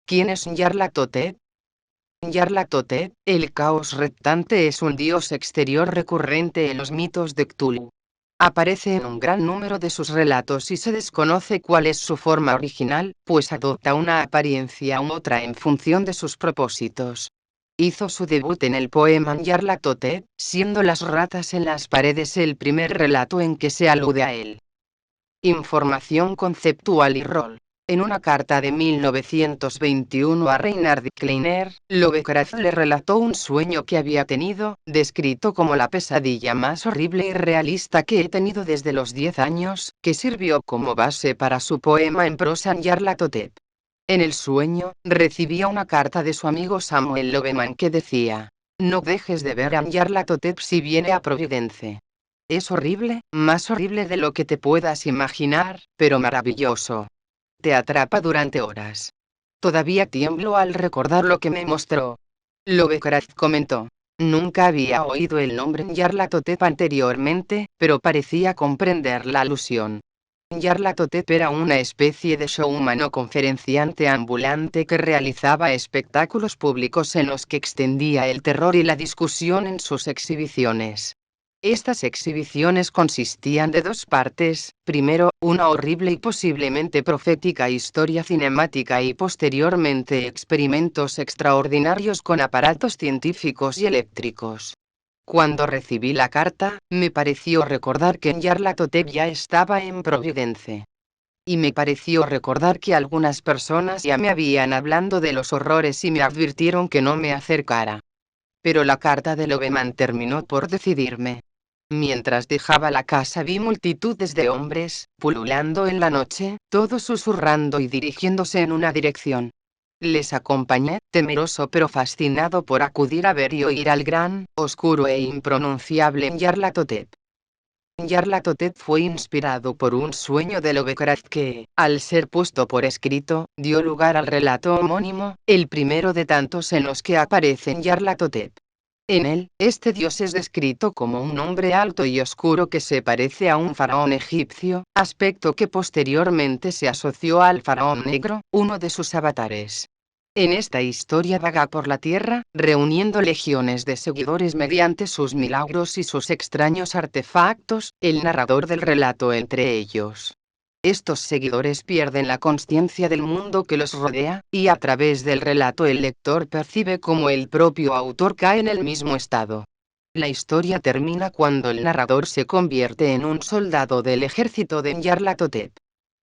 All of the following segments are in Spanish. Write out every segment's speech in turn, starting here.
¿Quién es Nyarlathotep? Nyarlathotep, el caos reptante, es un dios exterior recurrente en los mitos de Cthulhu. Aparece en un gran número de sus relatos y se desconoce cuál es su forma original, pues adopta una apariencia u otra en función de sus propósitos. Hizo su debut en el poema Nyarlathotep, siendo las ratas en las paredes el primer relato en que se alude a él. Información conceptual y rol. En una carta de 1921 a Reinhard Kleiner, Lovecraft le relató un sueño que había tenido, descrito como la pesadilla más horrible y realista que he tenido desde los 10 años, que sirvió como base para su poema en prosa Nyarlathotep. En el sueño, recibía una carta de su amigo Samuel Loveman que decía: "No dejes de ver a Nyarlathotep si viene a Providence. Es horrible, más horrible de lo que te puedas imaginar, pero maravilloso. Te atrapa durante horas. Todavía tiemblo al recordar lo que me mostró". Lovecraft comentó: "Nunca había oído el nombre Nyarlathotep anteriormente, pero parecía comprender la alusión". Nyarlathotep era una especie de showman o conferenciante ambulante que realizaba espectáculos públicos en los que extendía el terror y la discusión en sus exhibiciones. Estas exhibiciones consistían de dos partes: primero, una horrible y posiblemente profética historia cinemática, y posteriormente experimentos extraordinarios con aparatos científicos y eléctricos. Cuando recibí la carta, me pareció recordar que Nyarlathotep ya estaba en Providence. Y me pareció recordar que algunas personas ya me habían hablado de los horrores y me advirtieron que no me acercara. Pero la carta de Loveman terminó por decidirme. Mientras dejaba la casa vi multitudes de hombres, pululando en la noche, todos susurrando y dirigiéndose en una dirección. Les acompañé, temeroso pero fascinado por acudir a ver y oír al gran, oscuro e impronunciable Nyarlathotep. Nyarlathotep fue inspirado por un sueño de Lovecraft que, al ser puesto por escrito, dio lugar al relato homónimo, el primero de tantos en los que aparece Nyarlathotep. En él, este dios es descrito como un hombre alto y oscuro que se parece a un faraón egipcio, aspecto que posteriormente se asoció al faraón negro, uno de sus avatares. En esta historia vaga por la tierra, reuniendo legiones de seguidores mediante sus milagros y sus extraños artefactos, el narrador del relato entre ellos. Estos seguidores pierden la consciencia del mundo que los rodea, y a través del relato el lector percibe cómo el propio autor cae en el mismo estado. La historia termina cuando el narrador se convierte en un soldado del ejército de Nyarlathotep.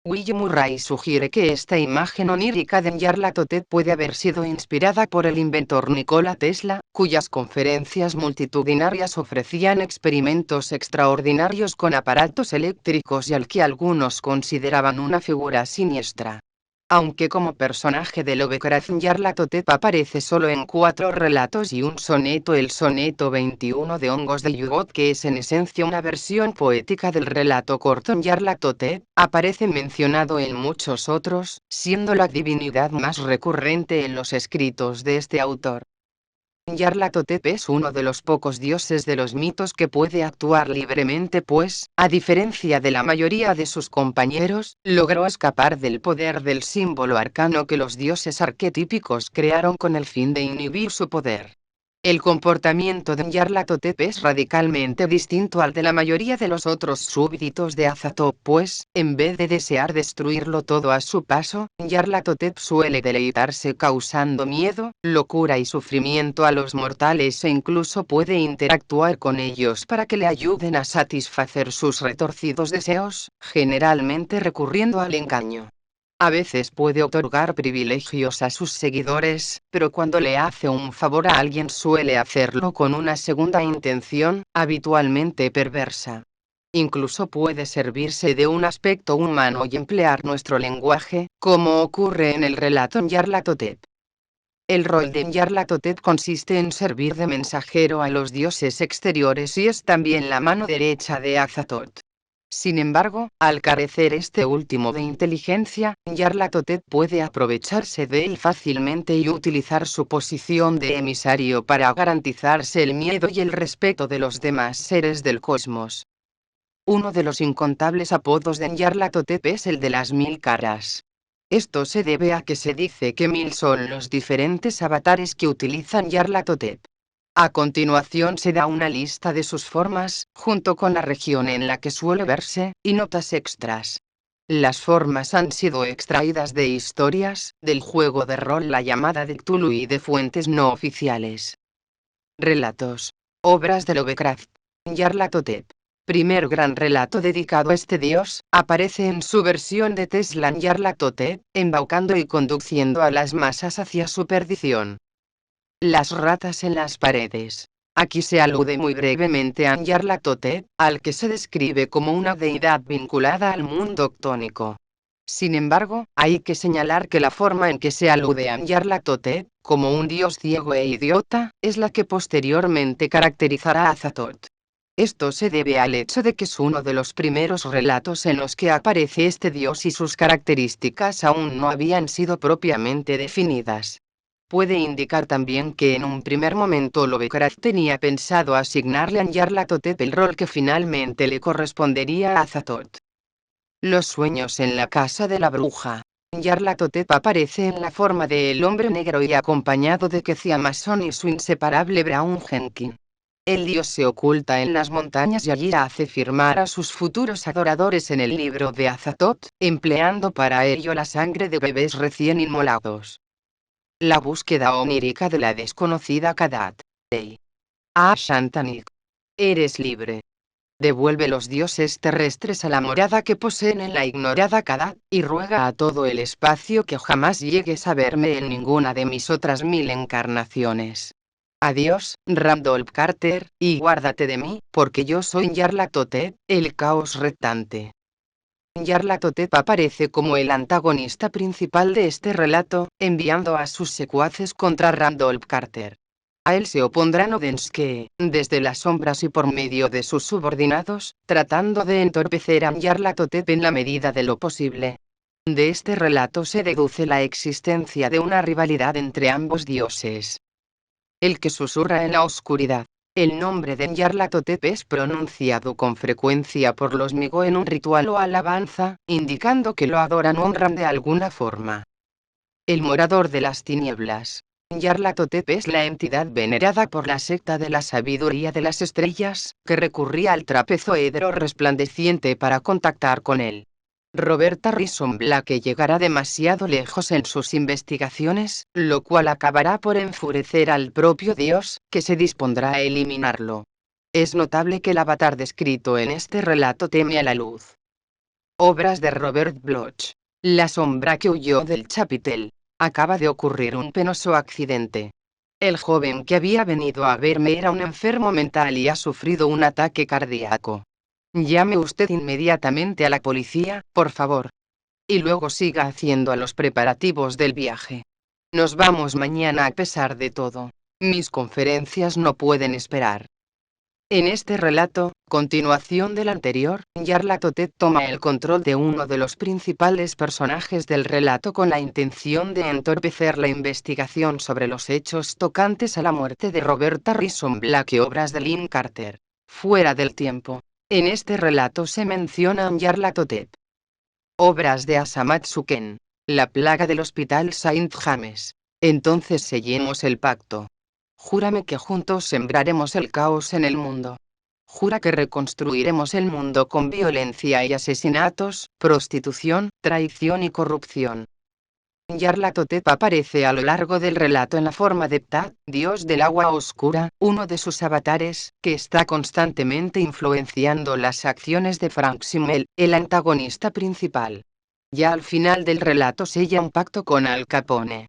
William Murray sugiere que esta imagen onírica de Nyarlathotep puede haber sido inspirada por el inventor Nikola Tesla, cuyas conferencias multitudinarias ofrecían experimentos extraordinarios con aparatos eléctricos y al que algunos consideraban una figura siniestra. Aunque como personaje de Lovecraft Nyarlathotep aparece solo en 4 relatos y un soneto, el soneto 21 de Hongos de Yugot, que es en esencia una versión poética del relato corto Nyarlathotep, aparece mencionado en muchos otros, siendo la divinidad más recurrente en los escritos de este autor. Nyarlathotep es uno de los pocos dioses de los mitos que puede actuar libremente, pues, a diferencia de la mayoría de sus compañeros, logró escapar del poder del símbolo arcano que los dioses arquetípicos crearon con el fin de inhibir su poder. El comportamiento de Nyarlathotep es radicalmente distinto al de la mayoría de los otros súbditos de Azathoth, pues, en vez de desear destruirlo todo a su paso, Nyarlathotep suele deleitarse causando miedo, locura y sufrimiento a los mortales, e incluso puede interactuar con ellos para que le ayuden a satisfacer sus retorcidos deseos, generalmente recurriendo al engaño. A veces puede otorgar privilegios a sus seguidores, pero cuando le hace un favor a alguien suele hacerlo con una segunda intención, habitualmente perversa. Incluso puede servirse de un aspecto humano y emplear nuestro lenguaje, como ocurre en el relato Nyarlathotep. El rol de Nyarlathotep consiste en servir de mensajero a los dioses exteriores y es también la mano derecha de Azathoth. Sin embargo, al carecer este último de inteligencia, Nyarlathotep puede aprovecharse de él fácilmente y utilizar su posición de emisario para garantizarse el miedo y el respeto de los demás seres del cosmos. Uno de los incontables apodos de Nyarlathotep es el de las 1000 caras. Esto se debe a que se dice que 1000 son los diferentes avatares que utilizan Nyarlathotep. A continuación se da una lista de sus formas, junto con la región en la que suele verse, y notas extras. Las formas han sido extraídas de historias, del juego de rol La llamada de Cthulhu y de fuentes no oficiales. Relatos. Obras de Lovecraft. Nyarlathotep. Primer gran relato dedicado a este dios, aparece en su versión de Tesla Nyarlathotep, embaucando y conduciendo a las masas hacia su perdición. Las ratas en las paredes. Aquí se alude muy brevemente a Nyarlathotep, al que se describe como una deidad vinculada al mundo ctónico. Sin embargo, hay que señalar que la forma en que se alude a Nyarlathotep, como un dios ciego e idiota, es la que posteriormente caracterizará a Azathoth. Esto se debe al hecho de que es uno de los primeros relatos en los que aparece este dios y sus características aún no habían sido propiamente definidas. Puede indicar también que en un primer momento Lovecraft tenía pensado asignarle a Nyarlathotep el rol que finalmente le correspondería a Azathoth. Los sueños en la casa de la bruja. Nyarlathotep aparece en la forma de El Hombre Negro y acompañado de Kezia Mason y su inseparable Brown Jenkin. El dios se oculta en las montañas y allí hace firmar a sus futuros adoradores en el libro de Azathoth, empleando para ello la sangre de bebés recién inmolados. La búsqueda onírica de la desconocida Kadat. Hey. Shantanik. Eres libre. Devuelve los dioses terrestres a la morada que poseen en la ignorada Kadat, y ruega a todo el espacio que jamás llegues a verme en ninguna de mis otras 1000 encarnaciones. Adiós, Randolph Carter, y guárdate de mí, porque yo soy Nyarlathotep, el caos retante. Nyarlathotep aparece como el antagonista principal de este relato, enviando a sus secuaces contra Randolph Carter. A él se opondrán Odenske, desde las sombras y por medio de sus subordinados, tratando de entorpecer a Nyarlathotep en la medida de lo posible. De este relato se deduce la existencia de una rivalidad entre ambos dioses. El que susurra en la oscuridad. El nombre de Nyarlathotep es pronunciado con frecuencia por los Migo en un ritual o alabanza, indicando que lo adoran o honran de alguna forma. El morador de las tinieblas. Nyarlathotep es la entidad venerada por la secta de la sabiduría de las estrellas, que recurría al trapezoedro resplandeciente para contactar con él. Robert Harrison Blake llegará demasiado lejos en sus investigaciones, lo cual acabará por enfurecer al propio Dios, que se dispondrá a eliminarlo. Es notable que el avatar descrito en este relato teme a la luz. Obras de Robert Bloch. La sombra que huyó del chapitel. Acaba de ocurrir un penoso accidente. El joven que había venido a verme era un enfermo mental y ha sufrido un ataque cardíaco. Llame usted inmediatamente a la policía, por favor. Y luego siga haciendo los preparativos del viaje. Nos vamos mañana a pesar de todo. Mis conferencias no pueden esperar. En este relato, continuación del anterior, Nyarlathotep toma el control de uno de los principales personajes del relato con la intención de entorpecer la investigación sobre los hechos tocantes a la muerte de Robert Harrison Blake. Obras de Lynn Carter. Fuera del tiempo. En este relato se menciona a Nyarlathotep. Obras de Asamatsu Ken. La plaga del Hospital Saint James. Entonces sellemos el pacto. Júrame que juntos sembraremos el caos en el mundo. Jura que reconstruiremos el mundo con violencia y asesinatos, prostitución, traición y corrupción. Nyarlathotep aparece a lo largo del relato en la forma de Ptah, dios del agua oscura, uno de sus avatares, que está constantemente influenciando las acciones de Frank Simmel, el antagonista principal. Ya al final del relato sella un pacto con Al Capone.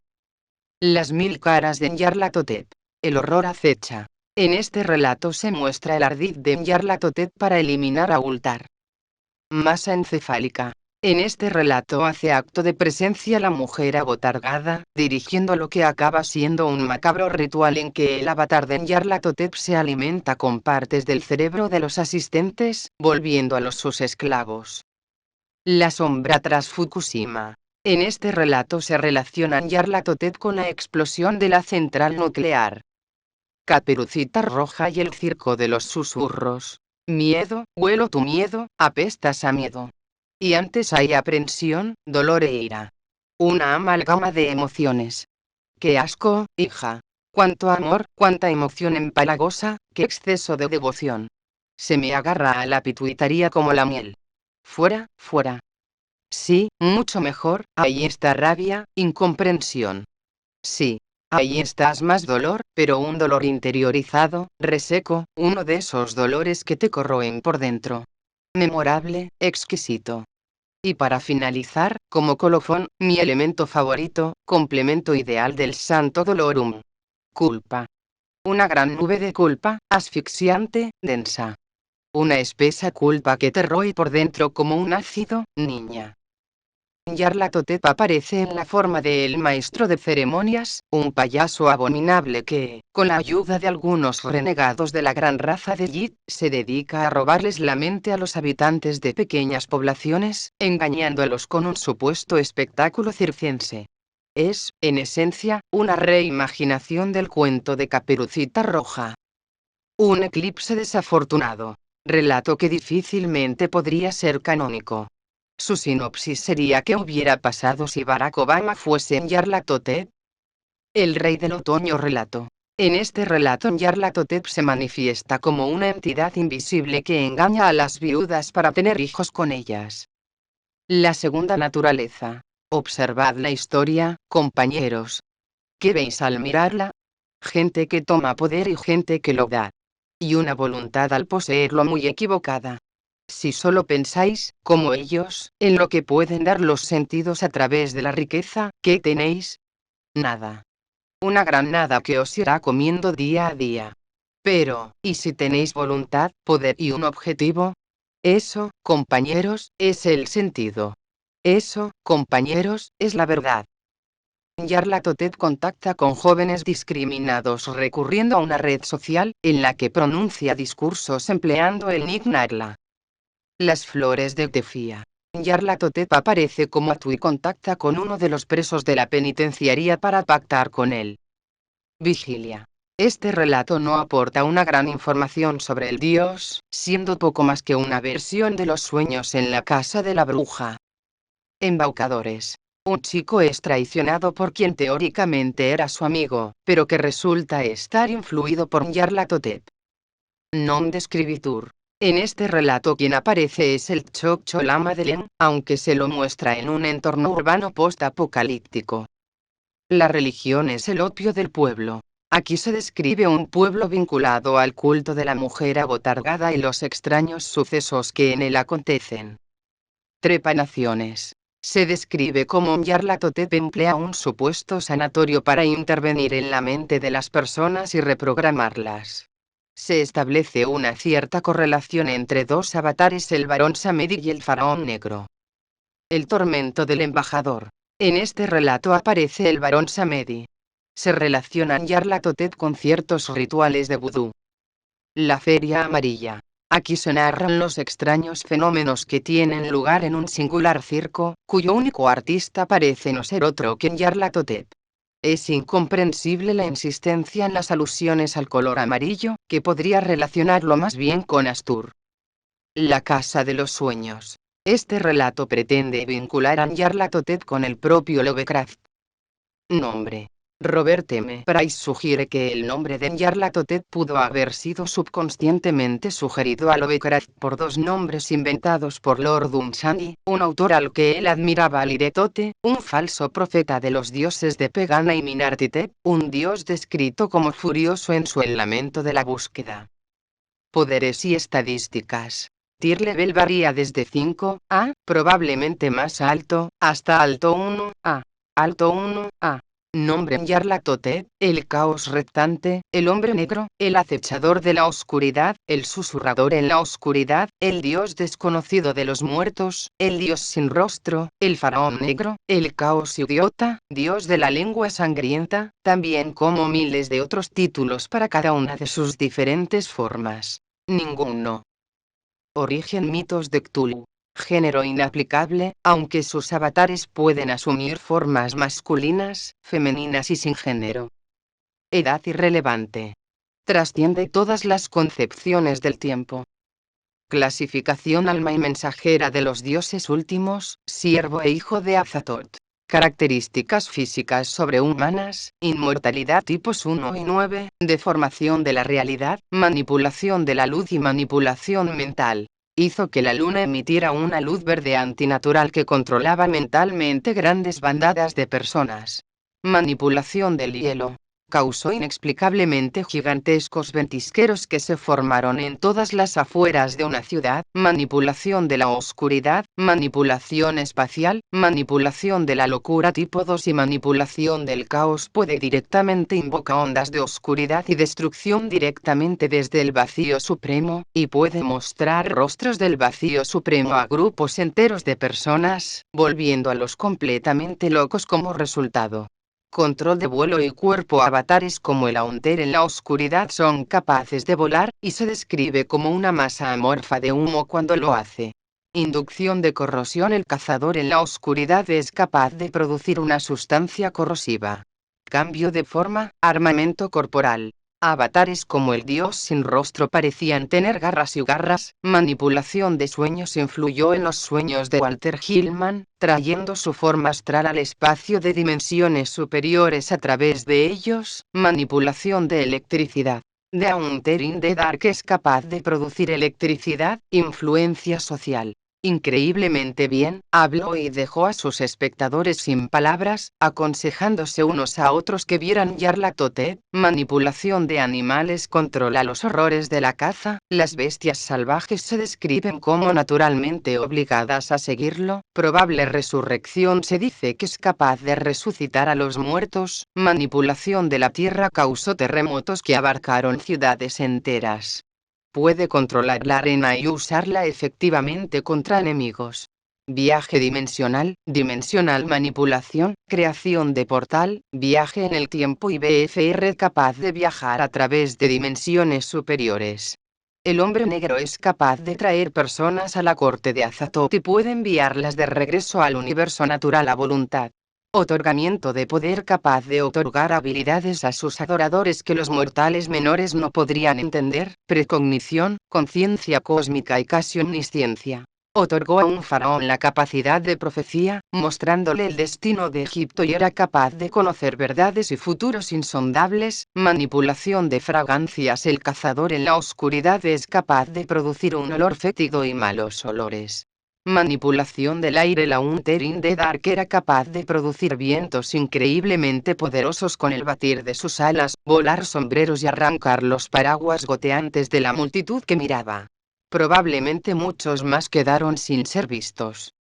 Las 1000 caras de Nyarlathotep. El horror acecha. En este relato se muestra el ardid de Nyarlathotep para eliminar a Ultar. Masa encefálica. En este relato hace acto de presencia la mujer abotargada, dirigiendo lo que acaba siendo un macabro ritual en que el avatar de Nyarlathotep se alimenta con partes del cerebro de los asistentes, volviéndolos sus esclavos. La sombra tras Fukushima. En este relato se relaciona Nyarlathotep con la explosión de la central nuclear. Caperucita Roja y el circo de los susurros. Miedo, huelo tu miedo, apestas a miedo. Y antes hay aprensión, dolor e ira. Una amalgama de emociones. ¡Qué asco, hija! Cuánto amor, cuánta emoción empalagosa, qué exceso de devoción. Se me agarra a la pituitaría como la miel. Fuera, fuera. Sí, mucho mejor, ahí está rabia, incomprensión. Sí. Ahí estás más dolor, pero un dolor interiorizado, reseco, uno de esos dolores que te corroen por dentro. Memorable, exquisito. Y para finalizar, como colofón, mi elemento favorito, complemento ideal del Santo Dolorum. Culpa. Una gran nube de culpa, asfixiante, densa. Una espesa culpa que te roe por dentro como un ácido, niña. Nyarlathotep aparece en la forma de el maestro de ceremonias, un payaso abominable que, con la ayuda de algunos renegados de la gran raza de Yit, se dedica a robarles la mente a los habitantes de pequeñas poblaciones, engañándolos con un supuesto espectáculo circense. Es, en esencia, una reimaginación del cuento de Caperucita Roja. Un eclipse desafortunado. Relato que difícilmente podría ser canónico. Su sinopsis sería: ¿qué hubiera pasado si Barack Obama fuese Nyarlathotep? El rey del otoño relato. En este relato Nyarlathotep se manifiesta como una entidad invisible que engaña a las viudas para tener hijos con ellas. La segunda naturaleza. Observad la historia, compañeros. ¿Qué veis al mirarla? Gente que toma poder y gente que lo da. Y una voluntad al poseerlo muy equivocada. Si solo pensáis, como ellos, en lo que pueden dar los sentidos a través de la riqueza, ¿qué tenéis? Nada. Una gran nada que os irá comiendo día a día. Pero, ¿y si tenéis voluntad, poder y un objetivo? Eso, compañeros, es el sentido. Eso, compañeros, es la verdad. Nyarlathotep contacta con jóvenes discriminados recurriendo a una red social, en la que pronuncia discursos empleando el nick Narla. Las flores de Tefía. Nyarlathotep aparece como Atu y contacta con uno de los presos de la penitenciaría para pactar con él. Vigilia. Este relato no aporta una gran información sobre el dios, siendo poco más que una versión de los sueños en la casa de la bruja. Embaucadores. Un chico es traicionado por quien teóricamente era su amigo, pero que resulta estar influido por Nyarlathotep. Non de escribitur. En este relato quien aparece es el Choccholama de Len, aunque se lo muestra en un entorno urbano post-apocalíptico. La religión es el opio del pueblo. Aquí se describe un pueblo vinculado al culto de la mujer abotargada y los extraños sucesos que en él acontecen. Trepanaciones. Se describe cómo Nyarlathotep emplea un supuesto sanatorio para intervenir en la mente de las personas y reprogramarlas. Se establece una cierta correlación entre dos avatares, el varón Samedi y el faraón negro. El tormento del embajador. En este relato aparece el varón Samedi. Se relaciona Nyarlathotep con ciertos rituales de vudú. La feria amarilla. Aquí se narran los extraños fenómenos que tienen lugar en un singular circo, cuyo único artista parece no ser otro que Nyarlathotep. Es incomprensible la insistencia en las alusiones al color amarillo, que podría relacionarlo más bien con Astur. La casa de los sueños. Este relato pretende vincular a Nyarlathotep con el propio Lovecraft. Nombre. Robert M. Price sugiere que el nombre de Nyarlathotep pudo haber sido subconscientemente sugerido a Lovecraft por dos nombres inventados por Lord Dunsany, un autor al que él admiraba, Liretote, un falso profeta de los dioses de Pegana, y Minartitep, un dios descrito como furioso en su El lamento de la búsqueda. Poderes y estadísticas. Tier level varía desde 5A, probablemente más alto, hasta alto 1A. Alto 1A. Nombre Nyarlathotep, el caos reptante, el hombre negro, el acechador de la oscuridad, el susurrador en la oscuridad, el dios desconocido de los muertos, el dios sin rostro, el faraón negro, el caos idiota, dios de la lengua sangrienta, también como miles de otros títulos para cada una de sus diferentes formas. Ninguno. Origen mitos de Cthulhu. Género inaplicable, aunque sus avatares pueden asumir formas masculinas, femeninas y sin género. Edad irrelevante. Trasciende todas las concepciones del tiempo. Clasificación alma y mensajera de los dioses últimos, siervo e hijo de Azathoth. Características físicas sobrehumanas, inmortalidad tipos 1 y 9, deformación de la realidad, manipulación de la luz y manipulación mental. Hizo que la luna emitiera una luz verde antinatural que controlaba mentalmente grandes bandadas de personas. Manipulación del hielo. Causó inexplicablemente gigantescos ventisqueros que se formaron en todas las afueras de una ciudad, manipulación de la oscuridad, manipulación espacial, manipulación de la locura tipo 2 y manipulación del caos. Puede directamente invocar ondas de oscuridad y destrucción directamente desde el vacío supremo, y puede mostrar rostros del vacío supremo a grupos enteros de personas, volviendo a los completamente locos como resultado. Control de vuelo y cuerpo. Avatares como el Aunter en la oscuridad son capaces de volar, y se describe como una masa amorfa de humo cuando lo hace. Inducción de corrosión. El cazador en la oscuridad es capaz de producir una sustancia corrosiva. Cambio de forma, armamento corporal. Avatares como el dios sin rostro parecían tener garras y garras. Manipulación de sueños. Influyó en los sueños de Walter Hillman, trayendo su forma astral al espacio de dimensiones superiores a través de ellos. Manipulación de electricidad. The Haunter in the Dark es capaz de producir electricidad. Influencia social. Increíblemente bien, habló y dejó a sus espectadores sin palabras, aconsejándose unos a otros que vieran Nyarlathotep. Manipulación de animales. Controla los horrores de la caza. Las bestias salvajes se describen como naturalmente obligadas a seguirlo. Probable resurrección. Se dice que es capaz de resucitar a los muertos. Manipulación de la tierra. Causó terremotos que abarcaron ciudades enteras. Puede controlar la arena y usarla efectivamente contra enemigos. Viaje dimensional, manipulación, creación de portal, viaje en el tiempo y BFR capaz de viajar a través de dimensiones superiores. El hombre negro es capaz de traer personas a la corte de Azathoth y puede enviarlas de regreso al universo natural a voluntad. Otorgamiento de poder. Capaz de otorgar habilidades a sus adoradores que los mortales menores no podrían entender. Precognición, conciencia cósmica y casi omnisciencia. Otorgó a un faraón la capacidad de profecía, mostrándole el destino de Egipto, y era capaz de conocer verdades y futuros insondables. Manipulación de fragancias. El cazador en la oscuridad es capaz de producir un olor fétido y malos olores. Manipulación del aire. La Haunter in the Dark era capaz de producir vientos increíblemente poderosos con el batir de sus alas, volar sombreros y arrancar los paraguas goteantes de la multitud que miraba. Probablemente muchos más quedaron sin ser vistos.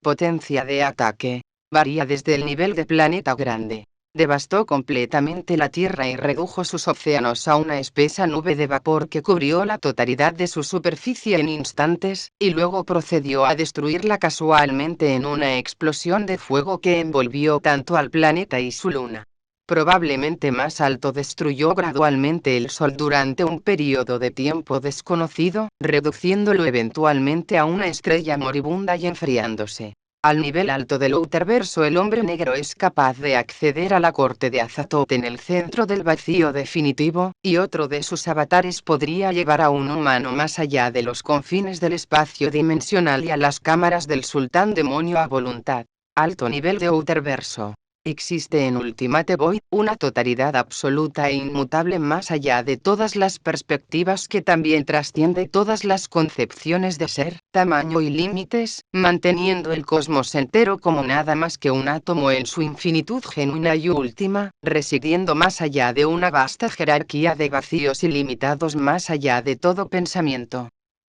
Potencia de ataque. Varía desde el nivel de planeta grande. Devastó completamente la Tierra y redujo sus océanos a una espesa nube de vapor que cubrió la totalidad de su superficie en instantes, y luego procedió a destruirla casualmente en una explosión de fuego que envolvió tanto al planeta y su luna. Probablemente más alto. Destruyó gradualmente el Sol durante un periodo de tiempo desconocido, reduciéndolo eventualmente a una estrella moribunda y enfriándose. Al nivel alto del Outerverso, el hombre negro es capaz de acceder a la corte de Azathoth en el centro del vacío definitivo, y otro de sus avatares podría llevar a un humano más allá de los confines del espacio dimensional y a las cámaras del sultán demonio a voluntad. Alto nivel de Outerverso. Existe en Ultimate Void una totalidad absoluta e inmutable más allá de todas las perspectivas, que también trasciende todas las concepciones de ser, tamaño y límites, manteniendo el cosmos entero como nada más que un átomo en su infinitud genuina y última, residiendo más allá de una vasta jerarquía de vacíos ilimitados, más allá de todo pensamiento.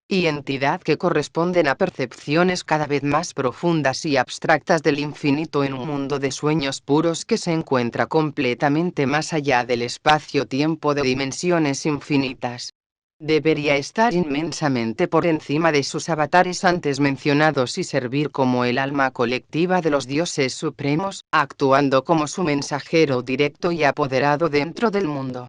y entidad que corresponden a percepciones cada vez más profundas y abstractas del infinito en un mundo de sueños puros que se encuentra completamente más allá del espacio-tiempo de dimensiones infinitas. Debería estar inmensamente por encima de sus avatares antes mencionados y servir como el alma colectiva de los dioses supremos, actuando como su mensajero directo y apoderado dentro del mundo.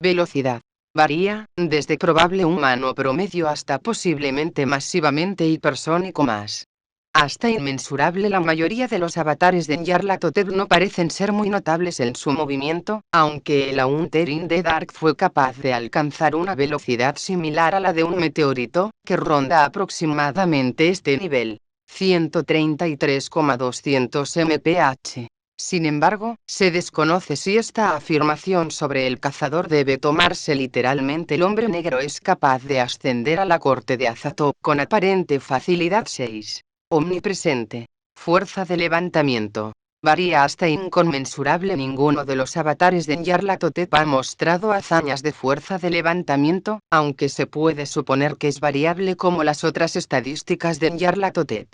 Velocidad. Varía, desde probable humano promedio hasta posiblemente masivamente hipersónico más. Hasta inmensurable. La mayoría de los avatares de Nyarlathotep no parecen ser muy notables en su movimiento, aunque el Haunter in the Dark fue capaz de alcanzar una velocidad similar a la de un meteorito, que ronda aproximadamente este nivel. 133,200 mph. Sin embargo, se desconoce si esta afirmación sobre el cazador debe tomarse literalmente. El hombre negro es capaz de ascender a la corte de Azathoth con aparente facilidad. 6. Omnipresente. Fuerza de levantamiento. Varía hasta inconmensurable. Ninguno de los avatares de Nyarlathotep ha mostrado hazañas de fuerza de levantamiento, aunque se puede suponer que es variable como las otras estadísticas de Nyarlathotep.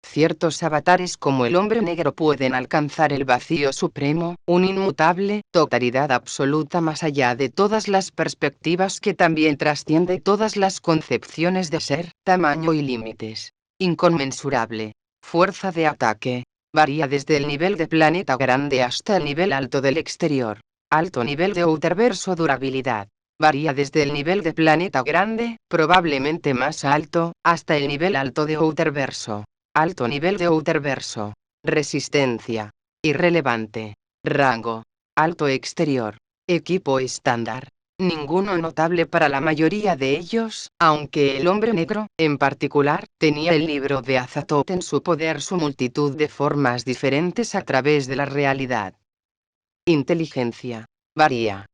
Ciertos avatares como el hombre negro pueden alcanzar el vacío supremo, una inmutable totalidad absoluta más allá de todas las perspectivas que también trasciende todas las concepciones de ser, tamaño y límites. Inconmensurable. Fuerza de ataque. Varía desde el nivel de planeta grande hasta el nivel alto del exterior. Alto nivel de outerverso. Durabilidad. Varía desde el nivel de planeta grande, probablemente más alto, hasta el nivel alto de outerverso. Alto nivel de outerverso. Resistencia. Irrelevante. Rango. Alto exterior. Equipo estándar. Ninguno notable para la mayoría de ellos, aunque el hombre negro, en particular, tenía el libro de Azathoth en su poder. Su multitud de formas diferentes a través de la realidad. Inteligencia. Varía.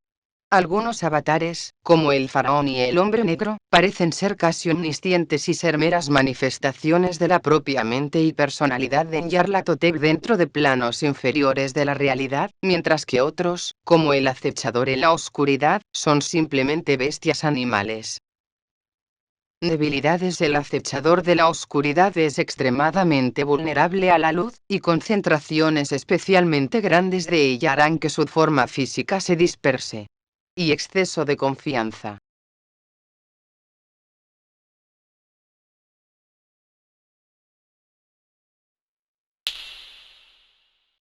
Algunos avatares, como el faraón y el hombre negro, parecen ser casi omniscientes y ser meras manifestaciones de la propia mente y personalidad de Nyarlathotep dentro de planos inferiores de la realidad, mientras que otros, como el acechador en la oscuridad, son simplemente bestias animales. Debilidades. El acechador de la oscuridad es extremadamente vulnerable a la luz, y concentraciones especialmente grandes de ella harán que su forma física se disperse. Y exceso de confianza.